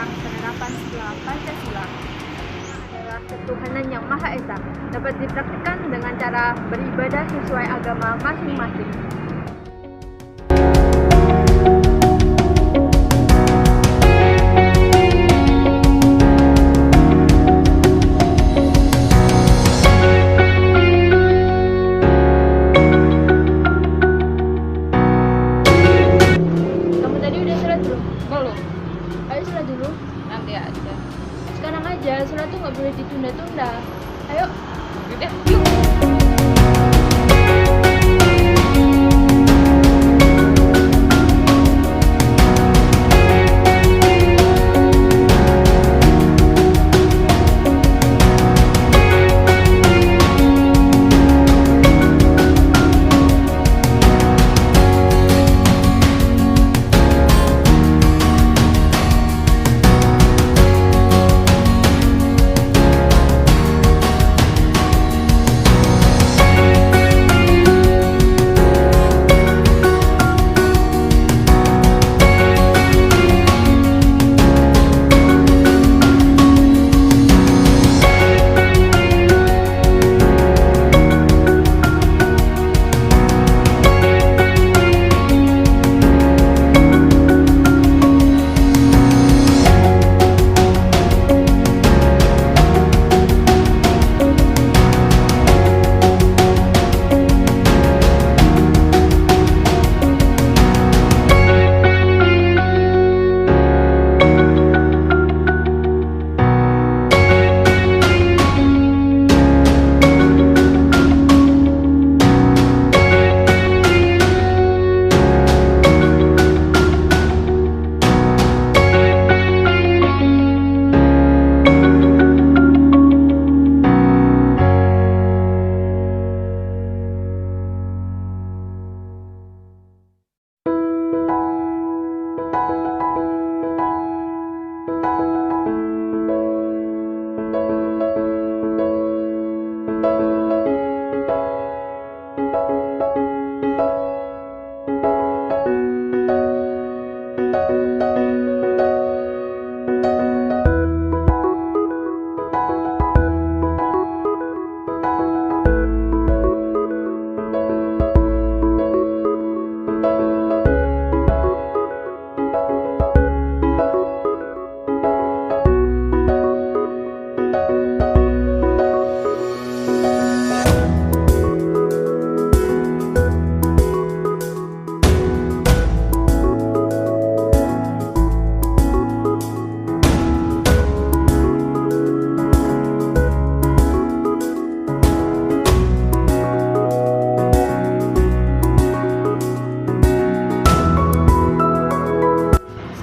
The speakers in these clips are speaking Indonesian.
adalah penerapan skala Pancasila adalah ketuhanan yang Maha Esa, dapat dipraktikkan dengan cara beribadah sesuai agama masing-masing. Kamu tadi udah sholat belum? Belum, Ayo sholat dulu. nanti aja. Sekarang aja, sholat tuh nggak boleh ditunda-tunda. Ayo. Udah, yuk.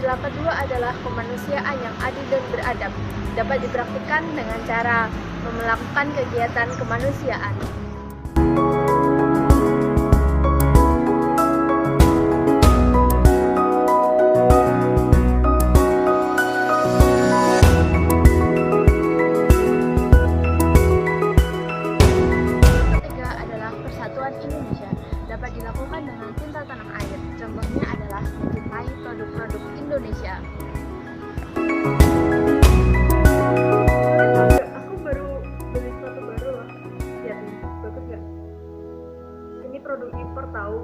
Sila kedua adalah kemanusiaan yang adil dan beradab, dapat dipraktikkan dengan cara melakukan kegiatan kemanusiaan. Ketiga adalah persatuan Indonesia, dapat dilakukan dengan cinta tanah air. Contohnya adalah mencintai produk-produk Indonesia. Aku baru beli sepatu baru loh. Lihat nih, bagus nggak? Ini produk impor tahu.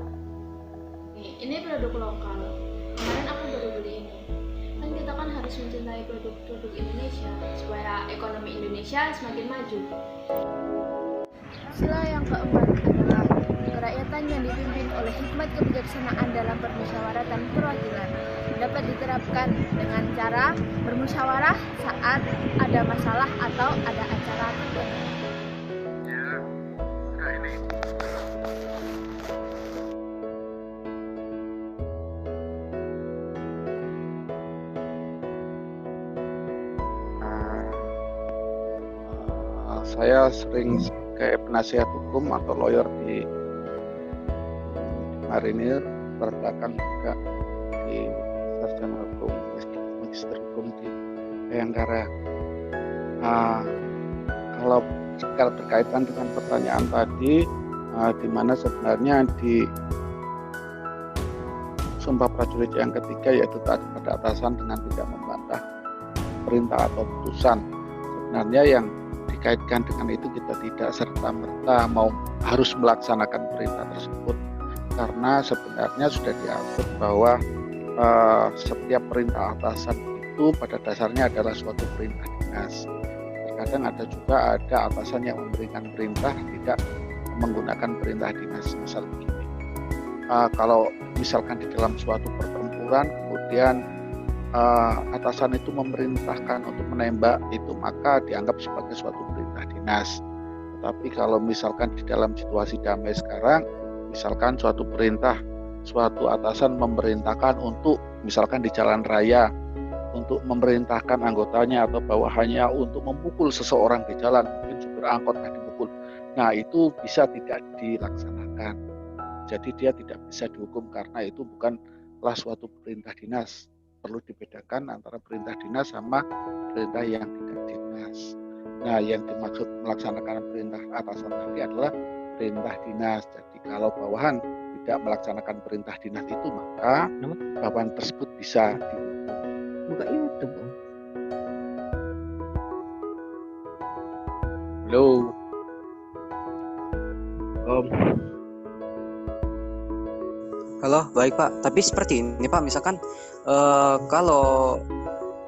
Nih, ini produk lokal. Kemarin aku baru beli ini. Kan kita kan harus mencintai produk-produk Indonesia supaya ekonomi Indonesia semakin maju. Sila yang keempat adalah kerakyatan yang dipimpin oleh hikmat kebijaksanaan dalam permusyawaratan perwakilan, dapat diterapkan dengan cara bermusyawarah saat ada masalah atau ada acara tertentu. Saya sering sebagai penasihat hukum atau lawyer di Marinir, berbelakang juga di sarjana hukum, magister hukum di Bayangkara. Kalau secara berkaitan dengan pertanyaan tadi, di mana sebenarnya di Sumpah Prajurit yang ketiga, yaitu taat kepada atasan dengan tidak membantah, perintah atau putusan. Sebenarnya yang dikaitkan dengan itu kita tidak serta-merta harus melaksanakan perintah tersebut, karena sebenarnya sudah diatur bahwa setiap perintah atasan itu pada dasarnya adalah suatu perintah dinas. Terkadang ada atasan yang memberikan perintah tidak menggunakan perintah dinas. Misal begini, kalau misalkan di dalam suatu pertempuran kemudian atasan itu memerintahkan untuk menembak, itu maka dianggap sebagai suatu perintah dinas. Tetapi kalau misalkan di dalam situasi damai sekarang, misalkan suatu atasan memerintahkan untuk misalkan di jalan raya untuk memerintahkan anggotanya atau bawahannya untuk memukul seseorang di jalan, mungkin supir angkot dipukul. Nah, itu bisa tidak dilaksanakan. Jadi dia tidak bisa dihukum karena itu bukanlah suatu perintah dinas. Perlu dibedakan antara perintah dinas sama perintah yang tidak dinas. Nah, yang dimaksud melaksanakan perintah atasan tadi adalah perintah dinas. Jadi kalau bawahan tidak melaksanakan perintah dinas itu, maka bawahan tersebut bisa dihukum. Buka YouTube. Halo. Halo, baik Pak. Tapi seperti ini Pak, misalkan kalau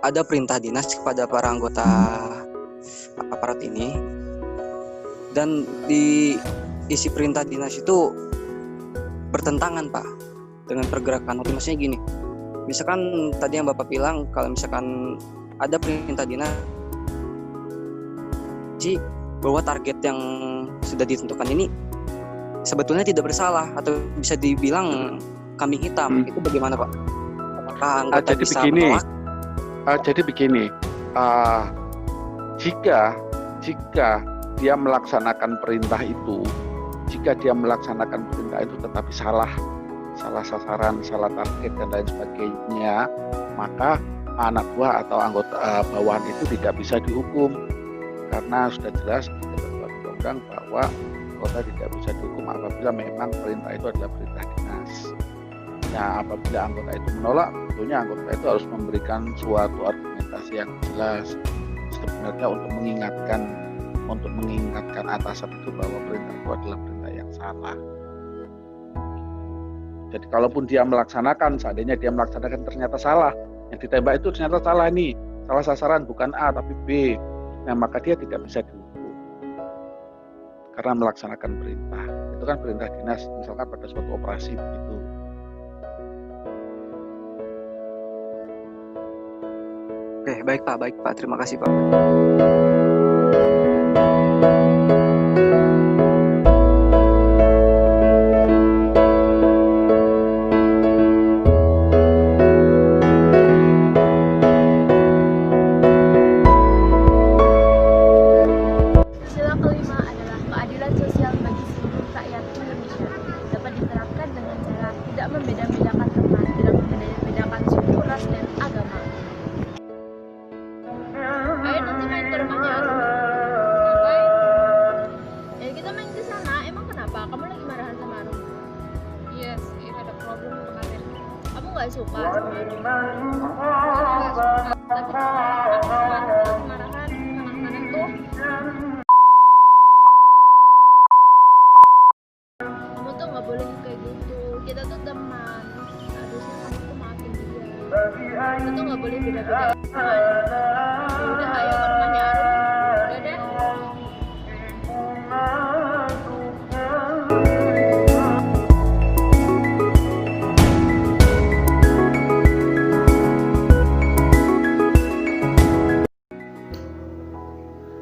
ada perintah dinas kepada para anggota aparat ini, dan di isi perintah dinas itu bertentangan Pak dengan pergerakan hukum. Maksudnya gini, misalkan tadi yang Bapak bilang kalau misalkan ada perintah dinas bahwa target yang sudah ditentukan ini sebetulnya tidak bersalah atau bisa dibilang kambing hitam, itu bagaimana Pak? Apakah anggota bisa menolak? Jadi begini, jika dia melaksanakan perintah itu, tetapi salah sasaran, salah target dan lain sebagainya, maka anak buah atau anggota bawahan itu tidak bisa dihukum, karena sudah jelas di dalam undang-undang bahwa anggota tidak bisa dihukum apabila memang perintah itu adalah perintah dinas. Nah, apabila anggota itu menolak, tentunya anggota itu harus memberikan suatu argumentasi yang jelas sebenarnya untuk mengingatkan atasan itu bahwa perintah itu adalah perintah yang salah. Jadi kalaupun dia melaksanakan, seandainya dia melaksanakan ternyata salah, yang ditembak itu ternyata salah nih, salah sasaran, bukan A tapi B, nah maka dia tidak bisa dihukum karena melaksanakan perintah. Itu kan perintah dinas, misalkan pada suatu operasi begitu. Oke, baik Pak. Terima kasih Pak. Sila kelima adalah keadilan sosial bagi seluruh rakyat Indonesia dapat diterapkan dengan cara tidak membeda-bedakan teman, tidak membeda-bedakan suku, ras, dan agama. Ayo nanti main ke rumahnya Arum. Ngapain? Ya kita main di sana. Emang kenapa? Kamu lagi marahan sama Arum? Iya sih, ada problem kemarin. Kamu nggak suka sama Arum? Nggak suka, tapi aku marahan anak-anak tuh. Kamu tuh nggak boleh kayak gitu. Kita tuh teman. Harusnya kamu tuh maafin dia. Kita tuh nggak boleh beda-bedain teman. Udah, ayo ke rumahnya Arum. Udah deh.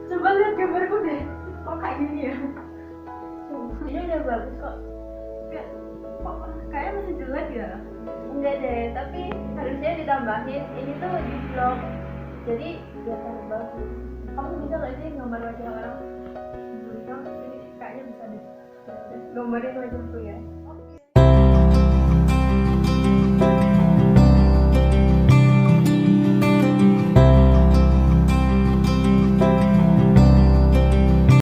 Coba lihat gambarku deh, kok kayak gini ya? Ini udah bagus kok. Kok kayaknya masih jelek ya? Enggak deh, tapi harusnya ditambahin. Ini tuh di vlog, jadi kelihatan bagus. Kamu bisa nggak sih gambar wajah orang? Ini kayaknya bisa deh. Gambarin wajahku ya.